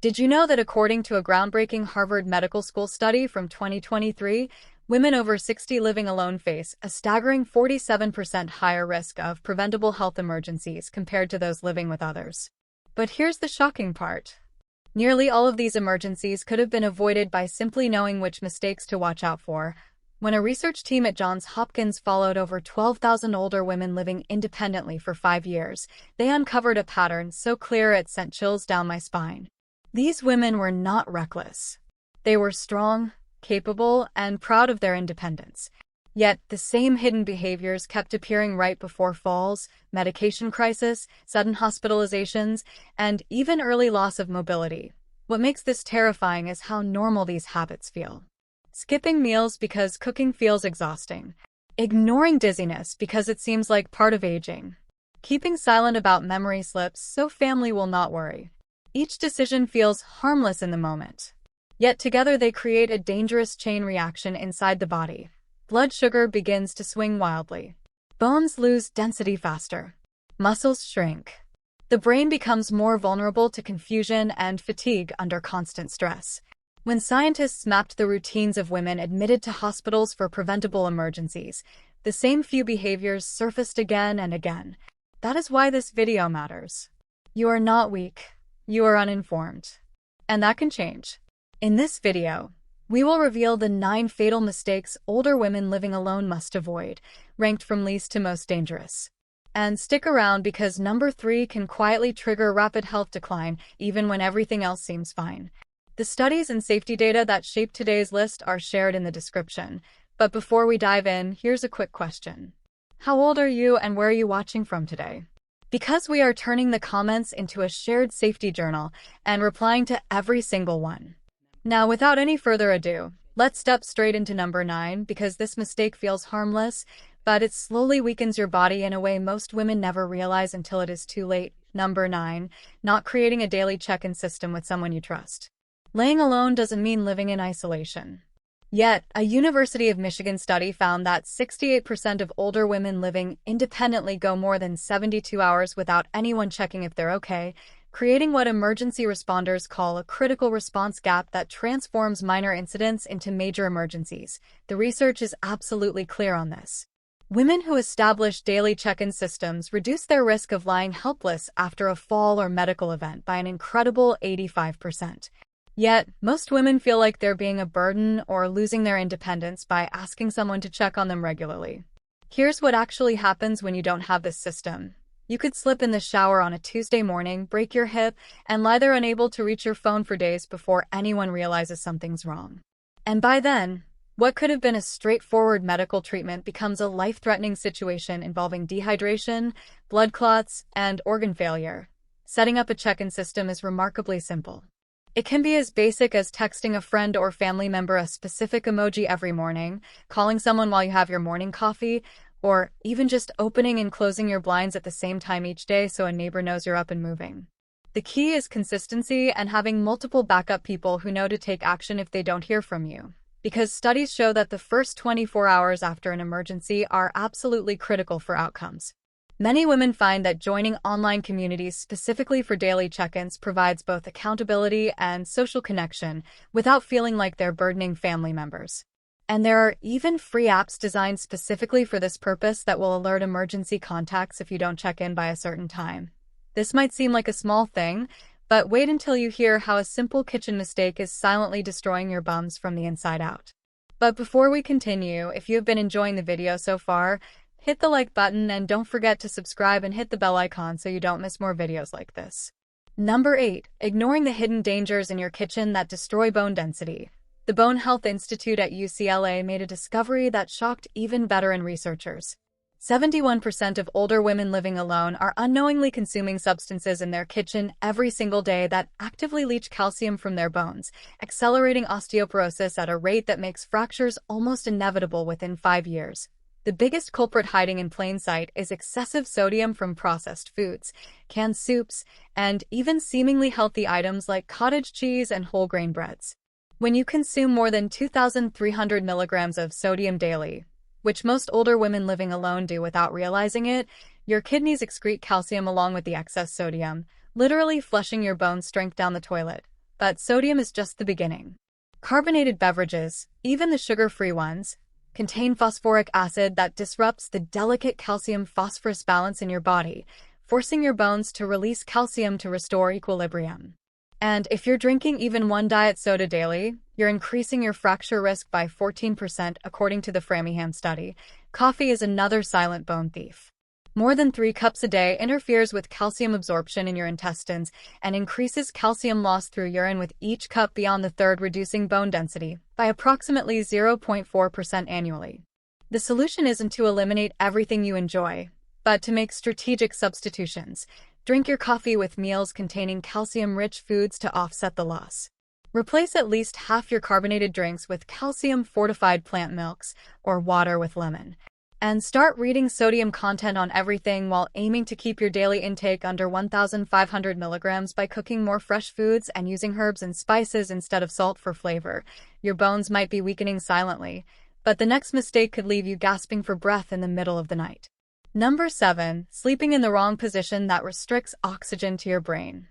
Did you know that according to a groundbreaking Harvard Medical School study from 2023, women over 60 living alone face a staggering 47% higher risk of preventable health emergencies compared to those living with others? But here's the shocking part. Nearly all of these emergencies could have been avoided by simply knowing which mistakes to watch out for. When a research team at Johns Hopkins followed over 12,000 older women living independently for 5 years, they uncovered a pattern so clear it sent chills down my spine. These women were not reckless. They were strong, capable, and proud of their independence. Yet, the same hidden behaviors kept appearing right before falls, medication crisis, sudden hospitalizations, and even early loss of mobility. What makes this terrifying is how normal these habits feel. Skipping meals because cooking feels exhausting. Ignoring dizziness because it seems like part of aging. Keeping silent about memory slips so family will not worry. Each decision feels harmless in the moment. Yet together they create a dangerous chain reaction inside the body. Blood sugar begins to swing wildly. Bones lose density faster. Muscles shrink. The brain becomes more vulnerable to confusion and fatigue under constant stress. When scientists mapped the routines of women admitted to hospitals for preventable emergencies, the same few behaviors surfaced again and again. That is why this video matters. You are not weak. You are uninformed. And that can change. In this video, we will reveal the 9 fatal mistakes older women living alone must avoid, ranked from least to most dangerous. And stick around because number 3 can quietly trigger rapid health decline even when everything else seems fine. The studies and safety data that shape today's list are shared in the description. But before we dive in, here's a quick question. How old are you and where are you watching from today? Because we are turning the comments into a shared safety journal and replying to every single one. Now, without any further ado, let's step straight into number 9 because this mistake feels harmless, but it slowly weakens your body in a way most women never realize until it is too late. Number 9, not creating a daily check-in system with someone you trust. Laying alone doesn't mean living in isolation. Yet, a University of Michigan study found that 68% of older women living independently go more than 72 hours without anyone checking if they're okay, creating what emergency responders call a critical response gap that transforms minor incidents into major emergencies. The research is absolutely clear on this. Women who establish daily check-in systems reduce their risk of lying helpless after a fall or medical event by an incredible 85%. Yet, most women feel like they're being a burden or losing their independence by asking someone to check on them regularly. Here's what actually happens when you don't have this system. You could slip in the shower on a Tuesday morning, break your hip, and lie there unable to reach your phone for days before anyone realizes something's wrong. And by then, what could have been a straightforward medical treatment becomes a life-threatening situation involving dehydration, blood clots, and organ failure. Setting up a check-in system is remarkably simple. It can be as basic as texting a friend or family member a specific emoji every morning, calling someone while you have your morning coffee, or even just opening and closing your blinds at the same time each day so a neighbor knows you're up and moving. The key is consistency and having multiple backup people who know to take action if they don't hear from you. Because studies show that the first 24 hours after an emergency are absolutely critical for outcomes. Many women find that joining online communities specifically for daily check-ins provides both accountability and social connection without feeling like they're burdening family members. And there are even free apps designed specifically for this purpose that will alert emergency contacts if you don't check in by a certain time. This might seem like a small thing, but wait until you hear how a simple kitchen mistake is silently destroying your bums from the inside out. But before we continue, if you have been enjoying the video so far, hit the like button and don't forget to subscribe and hit the bell icon so you don't miss more videos like this. Number 8. Ignoring the hidden dangers in your kitchen that destroy bone density. The Bone Health Institute at UCLA made a discovery that shocked even veteran researchers. 71% of older women living alone are unknowingly consuming substances in their kitchen every single day that actively leach calcium from their bones, accelerating osteoporosis at a rate that makes fractures almost inevitable within 5 years. The biggest culprit hiding in plain sight is excessive sodium from processed foods, canned soups, and even seemingly healthy items like cottage cheese and whole grain breads. When you consume more than 2,300 milligrams of sodium daily, which most older women living alone do without realizing it, your kidneys excrete calcium along with the excess sodium, literally flushing your bone strength down the toilet. but sodium is just the beginning. Carbonated beverages, even the sugar-free ones, contain phosphoric acid that disrupts the delicate calcium-phosphorus balance in your body, forcing your bones to release calcium to restore equilibrium. And if you're drinking even one diet soda daily, you're increasing your fracture risk by 14% according to the Framingham study. Coffee is another silent bone thief. More than 3 cups a day interferes with calcium absorption in your intestines and increases calcium loss through urine with each cup beyond the third, reducing bone density by approximately 0.4% annually. The solution isn't to eliminate everything you enjoy, but to make strategic substitutions. Drink your coffee with meals containing calcium-rich foods to offset the loss. Replace at least half your carbonated drinks with calcium-fortified plant milks or water with lemon. And start reading sodium content on everything while aiming to keep your daily intake under 1,500 milligrams by cooking more fresh foods and using herbs and spices instead of salt for flavor. Your bones might be weakening silently, but the next mistake could leave you gasping for breath in the middle of the night. Number 7. Sleeping in the wrong position that restricts oxygen to your brain.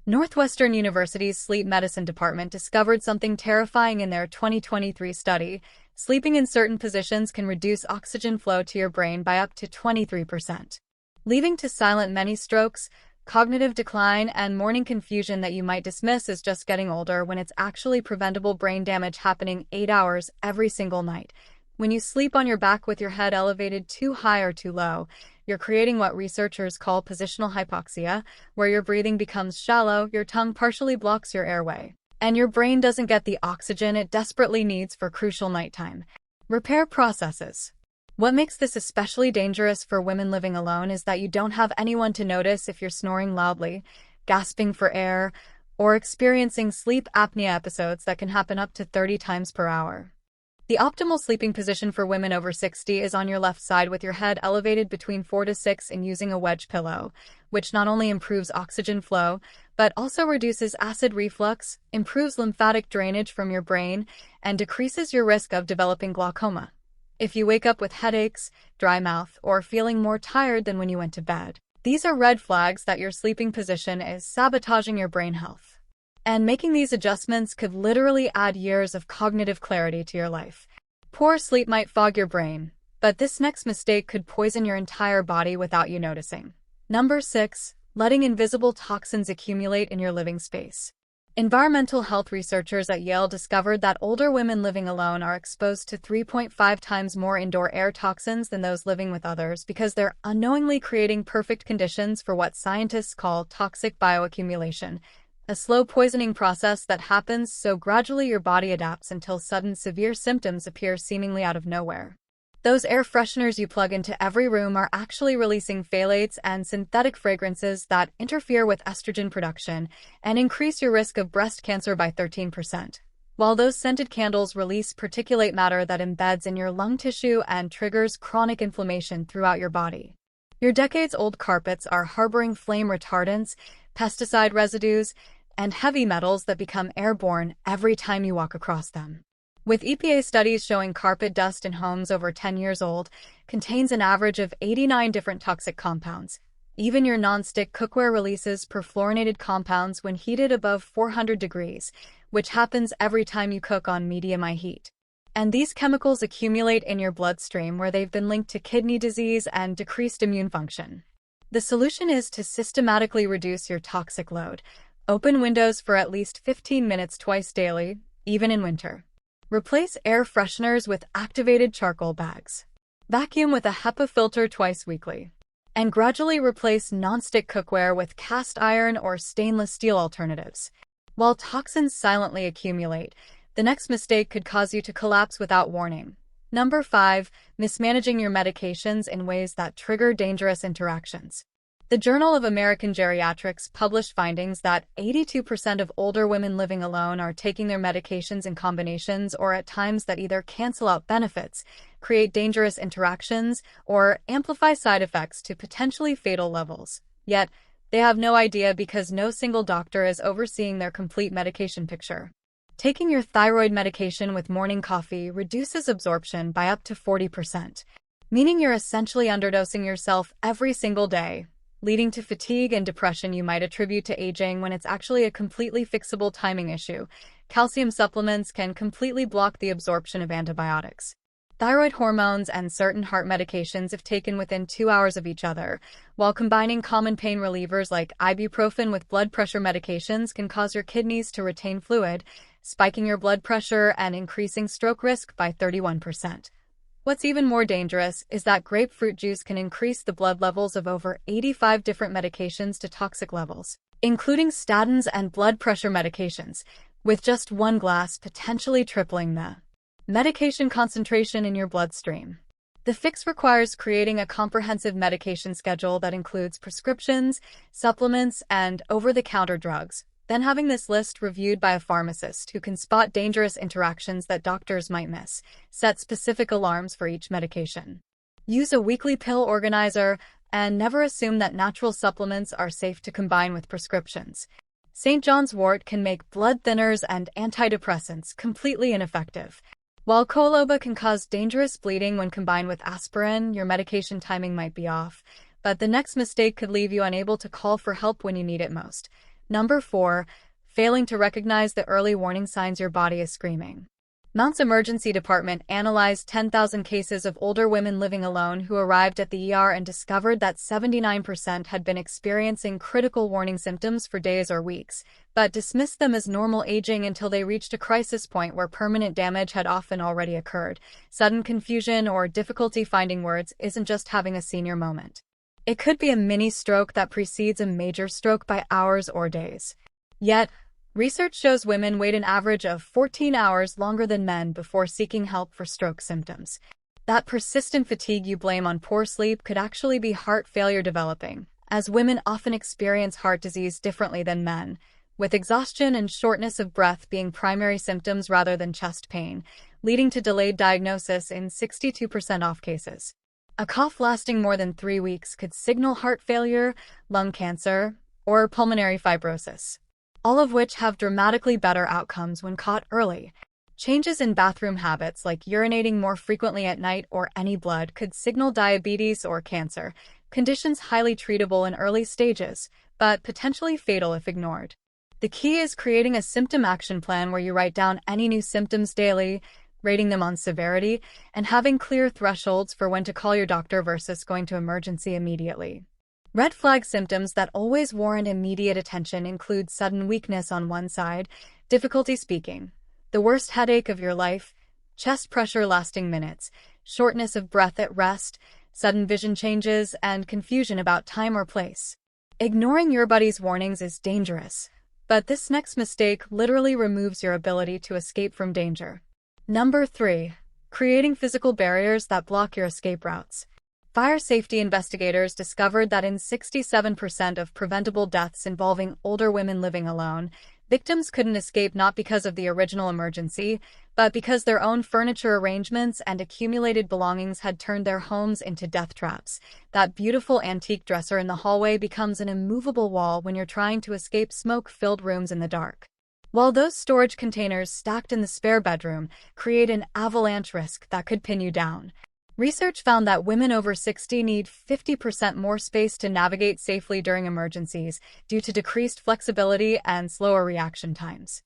Northwestern University's sleep medicine department discovered something terrifying in their 2023 study. Sleeping in certain positions can reduce oxygen flow to your brain by up to 23%, leading to silent many strokes, cognitive decline, and morning confusion that you might dismiss as just getting older when it's actually preventable brain damage happening 8 hours every single night. When you sleep on your back with your head elevated too high or too low, you're creating what researchers call positional hypoxia, where your breathing becomes shallow, your tongue partially blocks your airway, and your brain doesn't get the oxygen it desperately needs for crucial nighttime repair processes. What makes this especially dangerous for women living alone is that you don't have anyone to notice if you're snoring loudly, gasping for air, or experiencing sleep apnea episodes that can happen up to 30 times per hour. The optimal sleeping position for women over 60 is on your left side with your head elevated between 4 to 6 and using a wedge pillow, which not only improves oxygen flow, but also reduces acid reflux, improves lymphatic drainage from your brain, and decreases your risk of developing glaucoma. If you wake up with headaches, dry mouth, or feeling more tired than when you went to bed, these are red flags that your sleeping position is sabotaging your brain health. And making these adjustments could literally add years of cognitive clarity to your life. Poor sleep might fog your brain, but this next mistake could poison your entire body without you noticing. Number 6. Letting invisible toxins accumulate in your living space. Environmental health researchers at Yale discovered that older women living alone are exposed to 3.5 times more indoor air toxins than those living with others because they're unknowingly creating perfect conditions for what scientists call toxic bioaccumulation, a slow poisoning process that happens so gradually your body adapts until sudden severe symptoms appear seemingly out of nowhere. Those air fresheners you plug into every room are actually releasing phthalates and synthetic fragrances that interfere with estrogen production and increase your risk of breast cancer by 13%. While those scented candles release particulate matter that embeds in your lung tissue and triggers chronic inflammation throughout your body. Your decades-old carpets are harboring flame retardants, pesticide residues, and heavy metals that become airborne every time you walk across them. With EPA studies showing carpet dust in homes over 10 years old contains an average of 89 different toxic compounds. Even your non-stick cookware releases perfluorinated compounds when heated above 400 degrees, which happens every time you cook on medium-high heat. And these chemicals accumulate in your bloodstream where they've been linked to kidney disease and decreased immune function. The solution is to systematically reduce your toxic load. Open windows for at least 15 minutes twice daily, even in winter. Replace air fresheners with activated charcoal bags. Vacuum with a HEPA filter twice weekly. And gradually replace non-stick cookware with cast iron or stainless steel alternatives. While toxins silently accumulate, the next mistake could cause you to collapse without warning. Number 5. Mismanaging your medications in ways that trigger dangerous interactions. The Journal of American Geriatrics published findings that 82% of older women living alone are taking their medications in combinations or at times that either cancel out benefits, create dangerous interactions, or amplify side effects to potentially fatal levels. Yet, they have no idea because no single doctor is overseeing their complete medication picture. Taking your thyroid medication with morning coffee reduces absorption by up to 40%, meaning you're essentially underdosing yourself every single day. leading to fatigue and depression you might attribute to aging when it's actually a completely fixable timing issue. Calcium supplements can completely block the absorption of antibiotics. Thyroid hormones and certain heart medications, if taken within 2 hours of each other, while combining common pain relievers like ibuprofen with blood pressure medications, can cause your kidneys to retain fluid, spiking your blood pressure and increasing stroke risk by 31%. What's even more dangerous is that grapefruit juice can increase the blood levels of over 85 different medications to toxic levels, including statins and blood pressure medications, with just one glass potentially tripling the medication concentration in your bloodstream. The fix requires creating a comprehensive medication schedule that includes prescriptions, supplements, and over-the-counter drugs, then having this list reviewed by a pharmacist who can spot dangerous interactions that doctors might miss. Set specific alarms for each medication. Use a weekly pill organizer, and never assume that natural supplements are safe to combine with prescriptions. St. John's wort can make blood thinners and antidepressants completely ineffective. While coaloba can cause dangerous bleeding when combined with aspirin, your medication timing might be off, but the next mistake could leave you unable to call for help when you need it most. Number 4. Failing to recognize the early warning signs your body is screaming. Mount's emergency department analyzed 10,000 cases of older women living alone who arrived at the ER and discovered that 79% had been experiencing critical warning symptoms for days or weeks, but dismissed them as normal aging until they reached a crisis point where permanent damage had often already occurred. Sudden confusion or difficulty finding words isn't just having a senior moment. It could be a mini stroke that precedes a major stroke by hours or days. Yet, research shows women wait an average of 14 hours longer than men before seeking help for stroke symptoms. That persistent fatigue you blame on poor sleep could actually be heart failure developing, as women often experience heart disease differently than men, with exhaustion and shortness of breath being primary symptoms rather than chest pain, leading to delayed diagnosis in 62% of cases. A cough lasting more than 3 weeks could signal heart failure, lung cancer, or pulmonary fibrosis, all of which have dramatically better outcomes when caught early. Changes in bathroom habits like urinating more frequently at night or any blood could signal diabetes or cancer, conditions highly treatable in early stages, but potentially fatal if ignored. The key is creating a symptom action plan where you write down any new symptoms daily, rating them on severity, and having clear thresholds for when to call your doctor versus going to emergency immediately. Red flag symptoms that always warrant immediate attention include sudden weakness on one side, difficulty speaking, the worst headache of your life, chest pressure lasting minutes, shortness of breath at rest, sudden vision changes, and confusion about time or place. Ignoring your body's warnings is dangerous, but this next mistake literally removes your ability to escape from danger. Number 3. Creating physical barriers that block your escape routes. Fire safety investigators discovered that in 67% of preventable deaths involving older women living alone, victims couldn't escape not because of the original emergency, but because their own furniture arrangements and accumulated belongings had turned their homes into death traps. That beautiful antique dresser in the hallway becomes an immovable wall when you're trying to escape smoke-filled rooms in the dark. While those storage containers stacked in the spare bedroom create an avalanche risk that could pin you down. Research found that women over 60 need 50% more space to navigate safely during emergencies due to decreased flexibility and slower reaction times.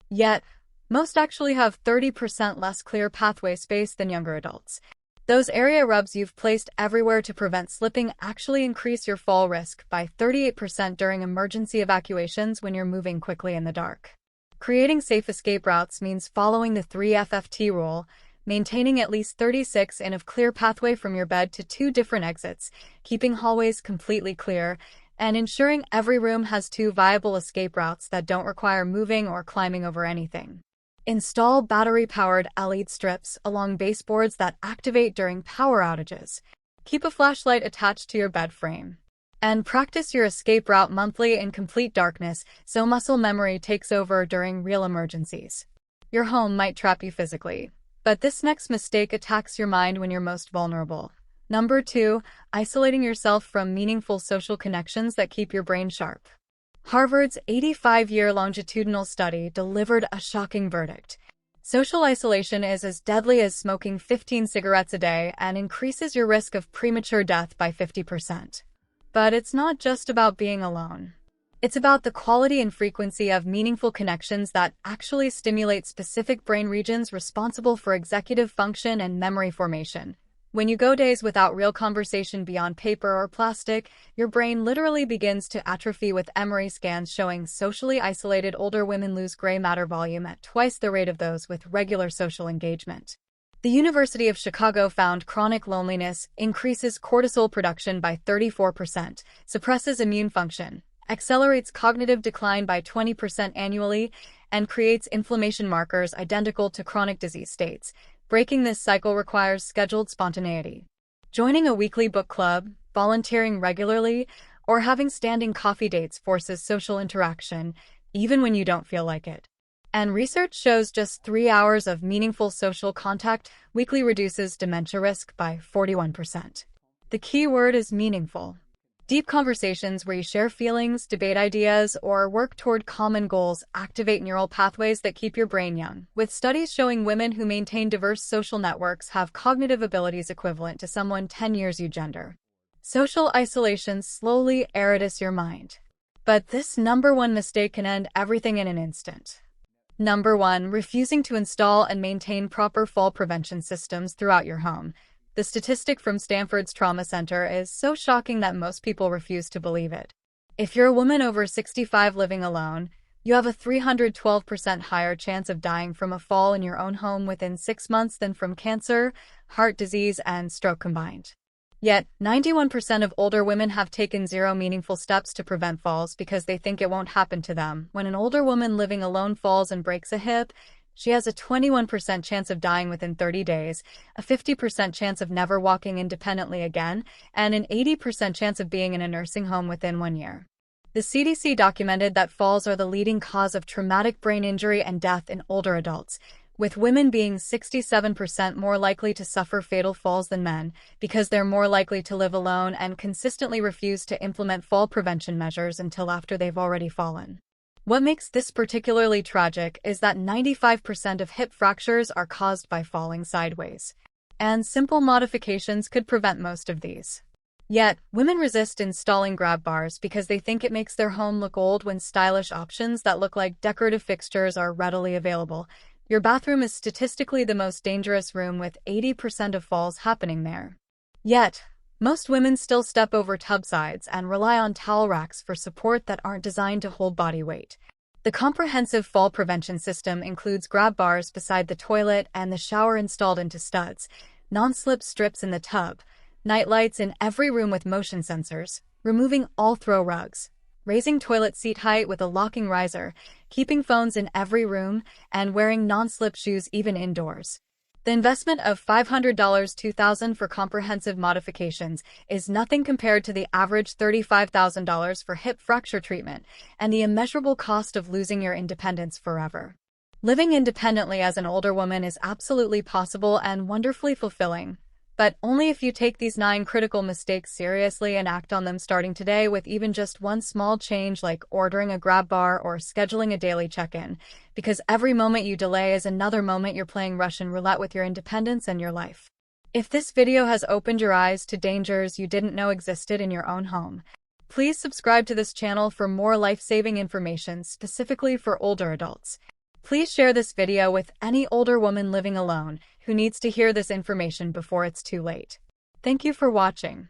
Yet, most actually have 30% less clear pathway space than younger adults. Those area rubs you've placed everywhere to prevent slipping actually increase your fall risk by 38% during emergency evacuations when you're moving quickly in the dark. Creating safe escape routes means following the 3FFT rule, maintaining at least 36 in of clear pathway from your bed to 2 different exits, keeping hallways completely clear, and ensuring every room has 2 viable escape routes that don't require moving or climbing over anything. Install battery-powered LED strips along baseboards that activate during power outages. Keep a flashlight attached to your bed frame. And practice your escape route monthly in complete darkness so muscle memory takes over during real emergencies. Your home might trap you physically, but this next mistake attacks your mind when you're most vulnerable. Number 2, isolating yourself from meaningful social connections that keep your brain sharp. Harvard's 85-year longitudinal study delivered a shocking verdict. Social isolation is as deadly as smoking 15 cigarettes a day and increases your risk of premature death by 50%. But it's not just about being alone. It's about the quality and frequency of meaningful connections that actually stimulate specific brain regions responsible for executive function and memory formation. When you go days without real conversation beyond paper or plastic, your brain literally begins to atrophy, with MRI scans showing socially isolated older women lose gray matter volume at twice the rate of those with regular social engagement. The University of Chicago found chronic loneliness increases cortisol production by 34%, suppresses immune function, accelerates cognitive decline by 20% annually, and creates inflammation markers identical to chronic disease states. Breaking this cycle requires scheduled spontaneity. Joining a weekly book club, volunteering regularly, or having standing coffee dates forces social interaction, even when you don't feel like it. And research shows just 3 hours of meaningful social contact weekly reduces dementia risk by 41%. The key word is meaningful. Deep conversations where you share feelings, debate ideas, or work toward common goals activate neural pathways that keep your brain young, with studies showing women who maintain diverse social networks have cognitive abilities equivalent to someone 10 years your gender. Social isolation slowly erodes your mind. But this number one mistake can end everything in an instant. Number 1. Refusing to install and maintain proper fall prevention systems throughout your home. The statistic from Stanford's Trauma Center is so shocking that most people refuse to believe it. If you're a woman over 65 living alone, you have a 312% higher chance of dying from a fall in your own home within 6 months than from cancer, heart disease, and stroke combined. Yet, 91% of older women have taken zero meaningful steps to prevent falls because they think it won't happen to them. When an older woman living alone falls and breaks a hip, she has a 21% chance of dying within 30 days, a 50% chance of never walking independently again, and an 80% chance of being in a nursing home within 1 year. The CDC documented that falls are the leading cause of traumatic brain injury and death in older adults, with women being 67% more likely to suffer fatal falls than men, because they're more likely to live alone and consistently refuse to implement fall prevention measures until after they've already fallen. What makes this particularly tragic is that 95% of hip fractures are caused by falling sideways, and simple modifications could prevent most of these. Yet, women resist installing grab bars because they think it makes their home look old when stylish options that look like decorative fixtures are readily available. Your bathroom is statistically the most dangerous room, with 80% of falls happening there. Yet, most women still step over tub sides and rely on towel racks for support that aren't designed to hold body weight. The comprehensive fall prevention system includes grab bars beside the toilet and the shower installed into studs, non-slip strips in the tub, night lights in every room with motion sensors, removing all throw rugs, raising toilet seat height with a locking riser, keeping phones in every room, and wearing non-slip shoes even indoors. The investment of $500 $2,000 for comprehensive modifications is nothing compared to the average $35,000 for hip fracture treatment and the immeasurable cost of losing your independence forever. Living independently as an older woman is absolutely possible and wonderfully fulfilling, but only if you take these 9 critical mistakes seriously and act on them starting today, with even just one small change like ordering a grab bar or scheduling a daily check-in, because every moment you delay is another moment you're playing Russian roulette with your independence and your life. If this video has opened your eyes to dangers you didn't know existed in your own home, please subscribe to this channel for more life-saving information specifically for older adults. Please share this video with any older woman living alone who needs to hear this information before it's too late. Thank you for watching.